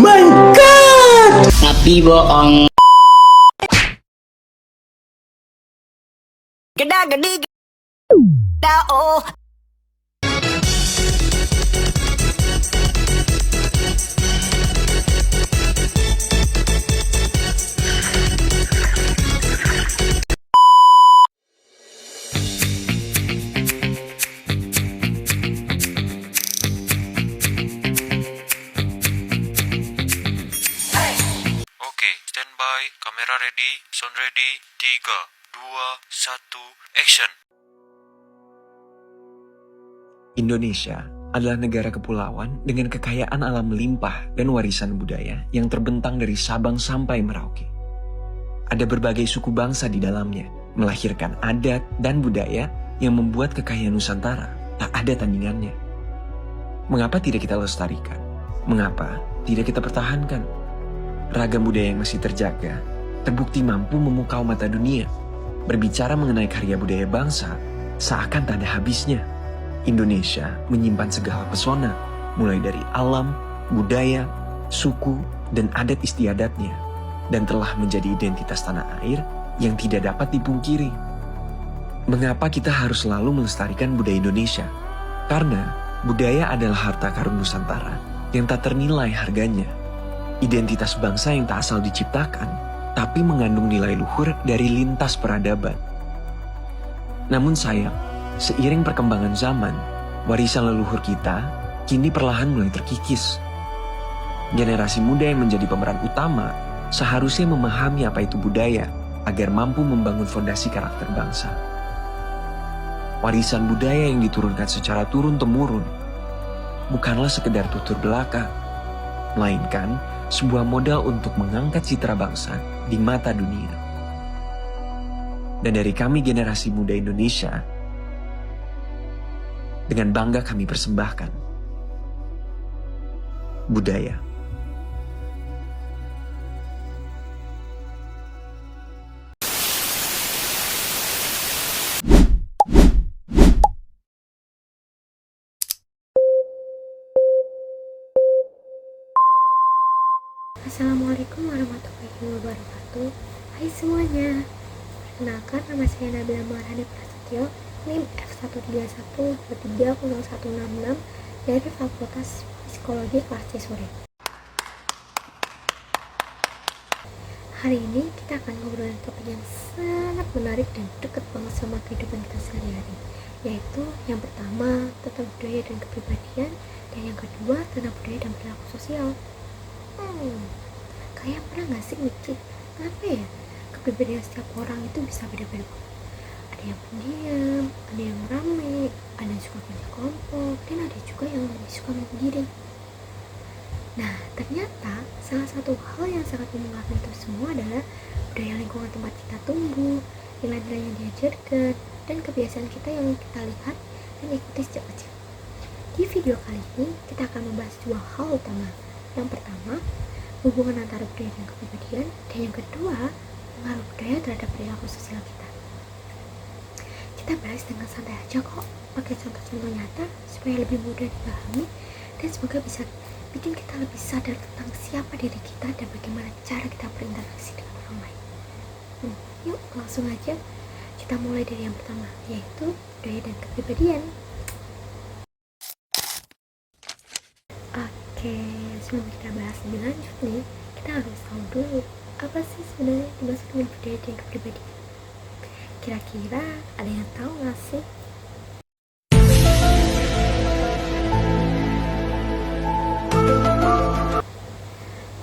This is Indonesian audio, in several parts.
my god! Tapi bohong. Geda gede geda oh. Oke, standby, kamera ready, sound ready, 3, 2, 1, action. Indonesia adalah negara kepulauan dengan kekayaan alam melimpah dan warisan budaya yang terbentang dari Sabang sampai Merauke. Ada berbagai suku bangsa di dalamnya, melahirkan adat dan budaya yang membuat kekayaan Nusantara tak ada tandingannya. Mengapa tidak kita lestarikan? Mengapa tidak kita pertahankan? Ragam budaya yang masih terjaga, terbukti mampu memukau mata dunia. Berbicara mengenai karya budaya bangsa, seakan tak ada habisnya. Indonesia menyimpan segala pesona, mulai dari alam, budaya, suku, dan adat istiadatnya, dan telah menjadi identitas tanah air yang tidak dapat dipungkiri. Mengapa kita harus selalu melestarikan budaya Indonesia? Karena budaya adalah harta karun Nusantara yang tak ternilai harganya. Identitas bangsa yang tak asal diciptakan, tapi mengandung nilai luhur dari lintas peradaban. Namun sayang, seiring perkembangan zaman, warisan leluhur kita kini perlahan mulai terkikis. Generasi muda yang menjadi pemeran utama seharusnya memahami apa itu budaya agar mampu membangun fondasi karakter bangsa. Warisan budaya yang diturunkan secara turun-temurun bukanlah sekedar tutur belaka, melainkan sebuah modal untuk mengangkat citra bangsa di mata dunia. Dan dari kami generasi muda Indonesia, dengan bangga kami persembahkan budaya. Assalamualaikum warahmatullahi wabarakatuh. Hai semuanya, perkenalkan nama saya Nabila Marhani Prasetyo, NIM F131230166 dari Fakultas Psikologi kelas C sore. Hari ini kita akan ngobrolin topik yang sangat menarik dan dekat banget sama kehidupan kita sehari-hari, yaitu yang pertama tentang budaya dan kepribadian, dan yang kedua tentang budaya dan perilaku sosial. Kayak pernah gak sih mikir, kenapa ya kepribadian setiap orang itu bisa beda-beda? Ada yang pendiam, ada yang rame, ada yang suka kerja kelompok, dan ada juga yang lebih suka menyendiri. Nah, ternyata salah satu hal yang sangat mempengaruhi itu semua adalah budaya lingkungan tempat kita tumbuh, nilai-nilai yang diajarkan, dan kebiasaan kita yang kita lihat dan ikuti sejak kecil. Di video kali ini, kita akan membahas dua hal utama. Yang pertama, hubungan antara budaya dan kepribadian, dan yang kedua, pengaruh budaya terhadap perilaku sosial kita. Kita bahas dengan santai aja kok, pakai contoh-contoh nyata supaya lebih mudah dipahami dan semoga bisa bikin kita lebih sadar tentang siapa diri kita dan bagaimana cara kita berinteraksi dengan orang lain. Yuk langsung aja kita mulai dari yang pertama, yaitu budaya dan kepribadian. Oke, sebelum kita bahas lebih lanjut nih, kita harus tahu dulu apa sih sebenarnya dimaksud dengan budaya dan kepribadian. Kira-kira ada yang tahu nggak sih?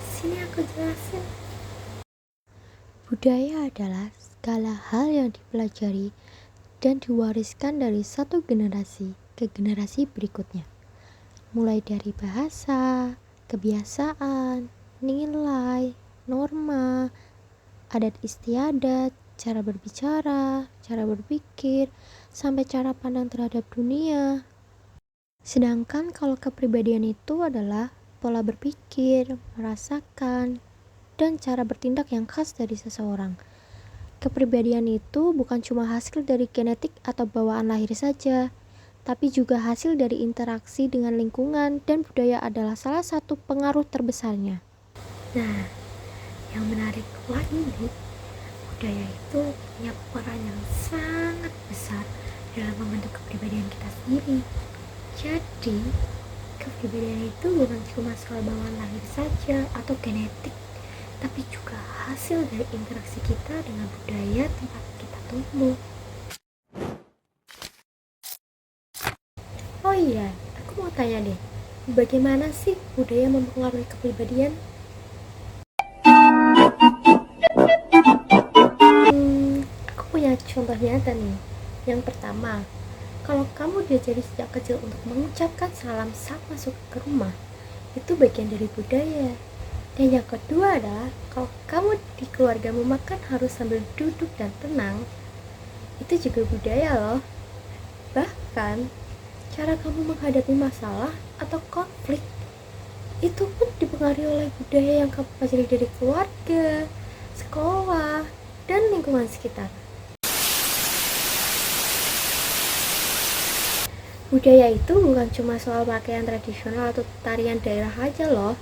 Sini aku jelasin. Budaya adalah segala hal yang dipelajari dan diwariskan dari satu generasi ke generasi berikutnya. Mulai dari bahasa, kebiasaan, nilai, norma, adat istiadat, cara berbicara, cara berpikir, sampai cara pandang terhadap dunia. Sedangkan kalau kepribadian itu adalah pola berpikir, merasakan, dan cara bertindak yang khas dari seseorang. Kepribadian itu bukan cuma hasil dari genetik atau bawaan lahir saja, tapi juga hasil dari interaksi dengan lingkungan, dan budaya adalah salah satu pengaruh terbesarnya. Nah, yang menarik lagi nih, budaya itu punya peran yang sangat besar dalam membentuk kepribadian kita sendiri. Jadi, kepribadian itu bukan cuma soal bawaan lahir saja atau genetik, tapi juga hasil dari interaksi kita dengan budaya tempat kita tumbuh. Oh iya, aku mau tanya deh, bagaimana sih budaya mempengaruhi kepribadian? Aku punya contoh nyata nih. Yang pertama, kalau kamu diajari sejak kecil untuk mengucapkan salam saat masuk ke rumah, itu bagian dari budaya. Dan yang kedua adalah, kalau kamu di keluargamu makan harus sambil duduk dan tenang, itu juga budaya loh. Bahkan, cara kamu menghadapi masalah atau konflik, itu pun dipengaruhi oleh budaya yang kamu pelajari dari keluarga, sekolah, dan lingkungan sekitar. Budaya itu bukan cuma soal pakaian tradisional atau tarian daerah aja loh.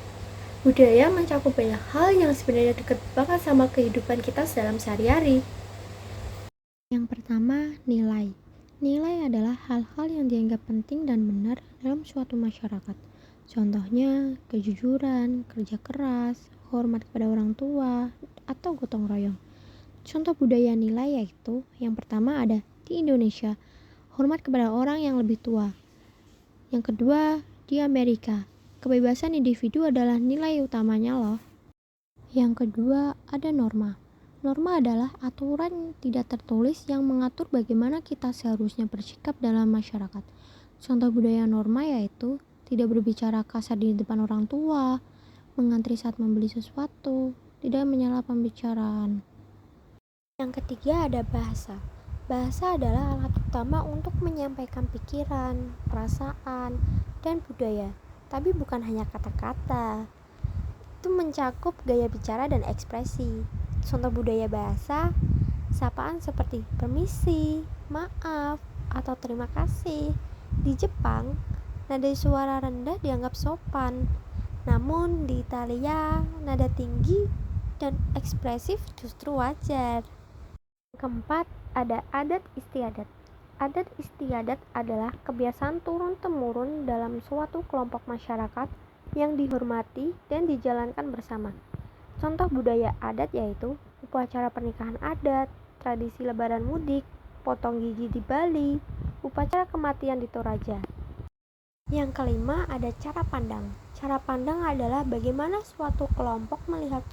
Budaya mencakup banyak hal yang sebenarnya dekat banget sama kehidupan kita dalam sehari-hari. Yang pertama, nilai. Nilai adalah hal-hal yang dianggap penting dan benar dalam suatu masyarakat. Contohnya, kejujuran, kerja keras, hormat kepada orang tua, atau gotong royong. Contoh budaya nilai yaitu, yang pertama ada di Indonesia, hormat kepada orang yang lebih tua. Yang kedua, di Amerika, kebebasan individu adalah nilai utamanya loh. Yang kedua, ada norma. Norma adalah aturan tidak tertulis yang mengatur bagaimana kita seharusnya bersikap dalam masyarakat. Contoh budaya norma yaitu tidak berbicara kasar di depan orang tua, mengantri saat membeli sesuatu, tidak menyela pembicaraan. Yang ketiga ada bahasa. Bahasa adalah alat utama untuk menyampaikan pikiran, perasaan, dan budaya. Tapi bukan hanya kata-kata. Itu mencakup gaya bicara dan ekspresi. Contoh budaya bahasa, sapaan seperti permisi, maaf, atau terima kasih. Di Jepang, nada suara rendah dianggap sopan. Namun di Italia, nada tinggi dan ekspresif justru wajar. Keempat, ada adat istiadat. Adat istiadat adalah kebiasaan turun-temurun dalam suatu kelompok masyarakat yang dihormati dan dijalankan bersama. Contoh budaya adat yaitu upacara pernikahan adat, tradisi lebaran mudik, potong gigi di Bali, upacara kematian di Toraja. Yang kelima ada cara pandang. Cara pandang adalah bagaimana suatu kelompok melihat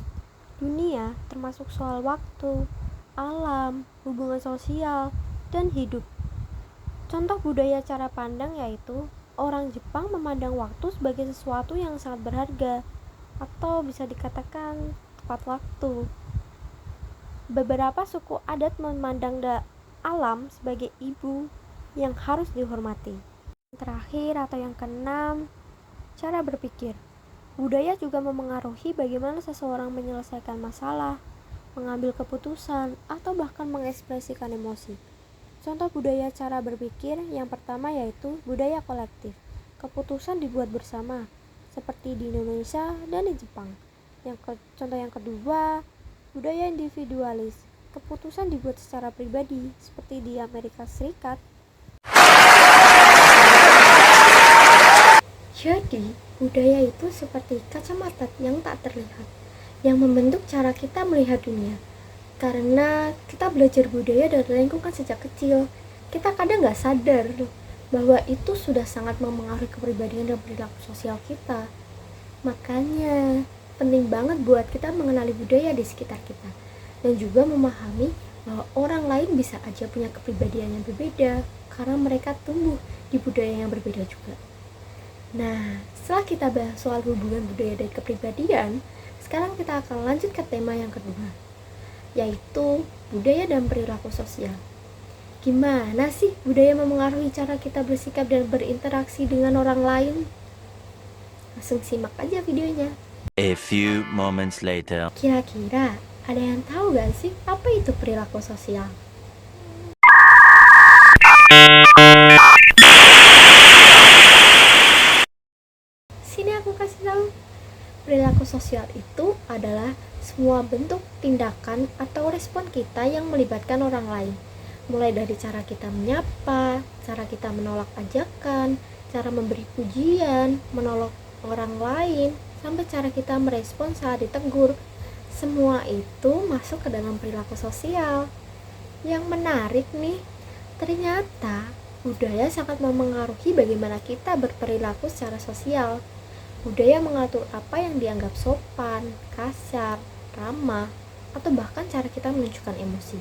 dunia, termasuk soal waktu, alam, hubungan sosial, dan hidup. Contoh budaya cara pandang yaitu orang Jepang memandang waktu sebagai sesuatu yang sangat berharga, atau bisa dikatakan tepat waktu. Beberapa suku adat memandang alam sebagai ibu yang harus dihormati. Terakhir atau yang keenam, cara berpikir. Budaya juga memengaruhi bagaimana seseorang menyelesaikan masalah, mengambil keputusan, atau bahkan mengekspresikan emosi. Contoh budaya cara berpikir yang pertama yaitu budaya kolektif. Keputusan dibuat bersama, seperti di Indonesia dan di Jepang. Contoh yang kedua, budaya individualis. Keputusan dibuat secara pribadi, seperti di Amerika Serikat. Jadi, budaya itu seperti kacamata yang tak terlihat, yang membentuk cara kita melihat dunia. Karena kita belajar budaya dari lingkungan sejak kecil, kita kadang gak sadar bahwa itu sudah sangat memengaruhi kepribadian dan perilaku sosial kita. Makanya, penting banget buat kita mengenali budaya di sekitar kita, dan juga memahami bahwa orang lain bisa aja punya kepribadian yang berbeda, karena mereka tumbuh di budaya yang berbeda juga. Nah, setelah kita bahas soal hubungan budaya dan kepribadian, sekarang kita akan lanjut ke tema yang kedua, yaitu budaya dan perilaku sosial. Gimana sih budaya memengaruhi cara kita bersikap dan berinteraksi dengan orang lain? Langsung simak aja videonya. A few moments later. Kira-kira ada yang tahu gak sih apa itu perilaku sosial? Sini aku kasih tahu. Perilaku sosial itu adalah semua bentuk tindakan atau respon kita yang melibatkan orang lain. Mulai dari cara kita menyapa, cara kita menolak ajakan, cara memberi pujian, menolak orang lain, sampai cara kita merespon saat ditegur. Semua itu masuk ke dalam perilaku sosial. Yang menarik nih, ternyata budaya sangat memengaruhi bagaimana kita berperilaku secara sosial. Budaya mengatur apa yang dianggap sopan, kasar, ramah, atau bahkan cara kita menunjukkan emosi.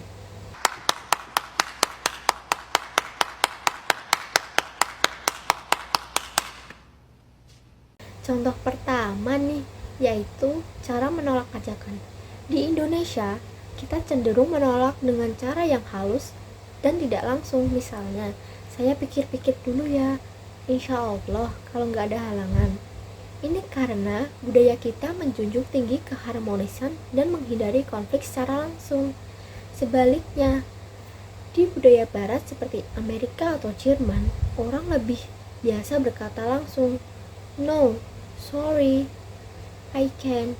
Contoh pertama nih, yaitu cara menolak ajakan. Di Indonesia, kita cenderung menolak dengan cara yang halus dan tidak langsung. Misalnya, saya pikir-pikir dulu ya, insya Allah kalau nggak ada halangan. Ini karena budaya kita menjunjung tinggi keharmonisan dan menghindari konflik secara langsung. Sebaliknya, di budaya barat seperti Amerika atau Jerman, orang lebih biasa berkata langsung, no, sorry, I can't.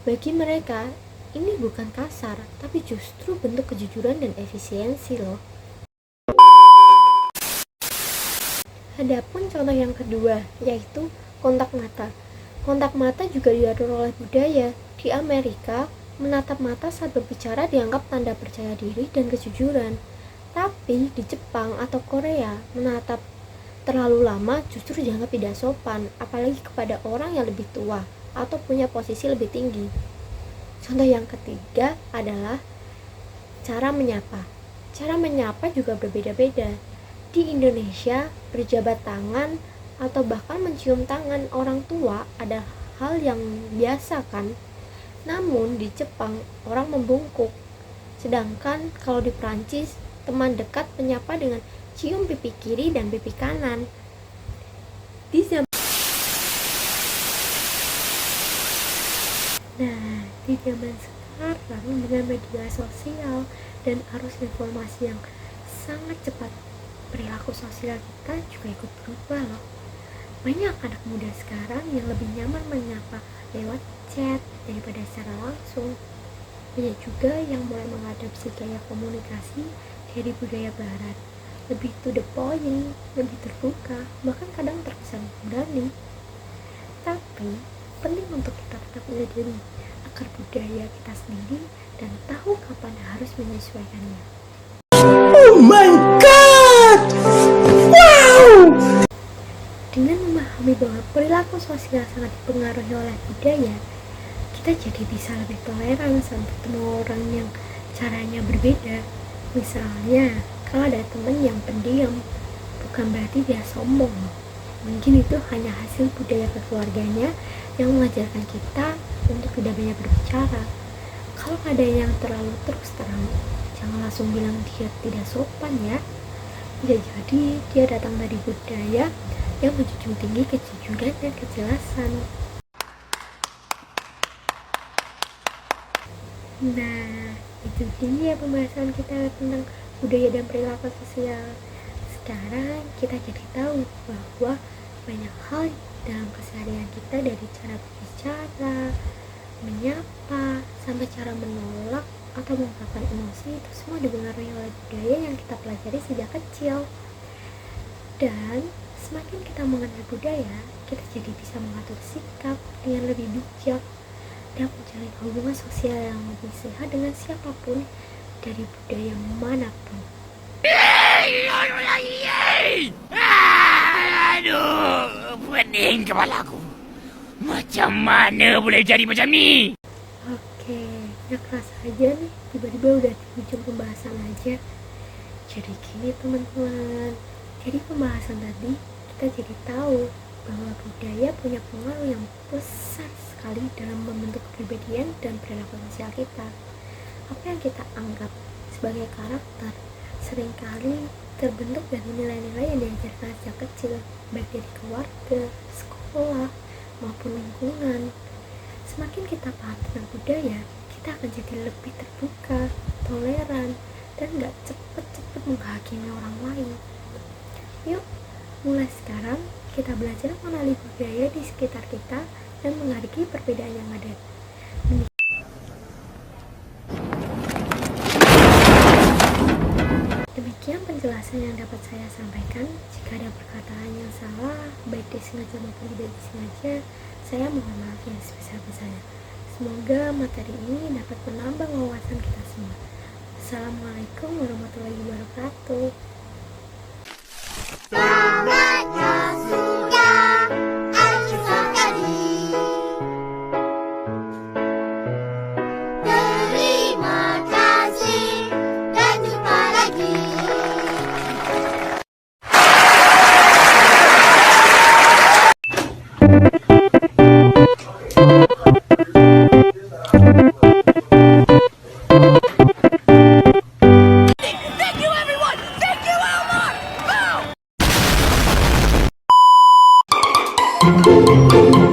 Bagi mereka, ini bukan kasar, tapi justru bentuk kejujuran dan efisiensi loh. Adapun contoh yang kedua, yaitu kontak mata. Kontak mata juga diatur oleh budaya. Di Amerika, menatap mata saat berbicara dianggap tanda percaya diri dan kejujuran. Tapi di Jepang atau Korea, menatap terlalu lama justru dianggap tidak sopan, apalagi kepada orang yang lebih tua atau punya posisi lebih tinggi. Contoh yang ketiga adalah cara menyapa. Cara menyapa juga berbeda-beda. Di Indonesia, berjabat tangan atau bahkan mencium tangan orang tua adalah hal yang biasa kan? Namun di Jepang, orang membungkuk. Sedangkan kalau di Prancis, teman dekat menyapa dengan cium pipi kiri dan pipi kanan. Di zaman sekarang dengan media sosial dan arus informasi yang sangat cepat, perilaku sosial kita juga ikut berubah loh. Banyak anak muda sekarang yang lebih nyaman menyapa lewat chat daripada secara langsung. Banyak juga yang mulai mengadopsi gaya komunikasi dari budaya barat, lebih to the point, lebih terbuka, bahkan kadang terkesan berani. Tapi penting untuk kita tetap menyadari agar budaya kita sendiri dan tahu kapan harus menyesuaikannya. Oh my god! Wow! Dengan memahami bahwa perilaku sosial sangat dipengaruhi oleh budaya, kita jadi bisa lebih toleran saat bertemu orang yang caranya berbeda. Misalnya, kalau ada teman yang pendiam, bukan berarti dia sombong. Mungkin itu hanya hasil budaya keluarganya yang mengajarkan kita untuk tidak banyak berbicara. Kalau ada yang terlalu terus terang, jangan langsung bilang dia tidak sopan ya. Bisa jadi dia datang dari budaya yang menjunjung tinggi kejujuran dan kejelasan. Nah, itu dia pembahasan kita tentang budaya dan perilaku sosial. Sekarang kita jadi tahu bahwa banyak hal dalam keseharian kita, dari cara berbicara, menyapa, sampai cara menolak atau mengungkapkan emosi, itu semua dipengaruhi oleh budaya yang kita pelajari sejak kecil. Dan semakin kita mengenal budaya, kita jadi bisa mengatur sikap dengan lebih bijak dan menjalin hubungan sosial yang lebih sehat dengan siapapun dari budaya manapun. Aduh, pening kepalaku. Macam mana boleh jadi macam ni? Oke, gak kerasa aja nih, tiba-tiba udah di ujung pembahasan aja. Jadi gini teman-teman, dari pembahasan tadi kita jadi tahu bahwa budaya punya pengaruh yang besar sekali dalam membentuk kepribadian dan perilaku sosial kita. Apa yang kita anggap sebagai karakter seringkali terbentuk dari nilai-nilai yang diajarkan sejak kecil, baik dari keluarga, sekolah, maupun lingkungan. Semakin kita paham tentang budaya, kita akan jadi lebih terbuka, toleran, dan gak cepet-cepet menghakimi orang lain. Yuk, mulai sekarang kita belajar mengenali budaya di sekitar kita dan menghargai perbedaan yang ada. Demikian penjelasan yang dapat saya sampaikan. Jika ada perkataan yang salah, baik disengaja maupun tidak disengaja, saya mohon maaf yang sebesar-besarnya. Semoga materi ini dapat menambah wawasan kita semua. Assalamualaikum warahmatullahi wabarakatuh. Terima kasih dan jumpa lagi. Thank you, everyone. Thank you, Elmar. Go!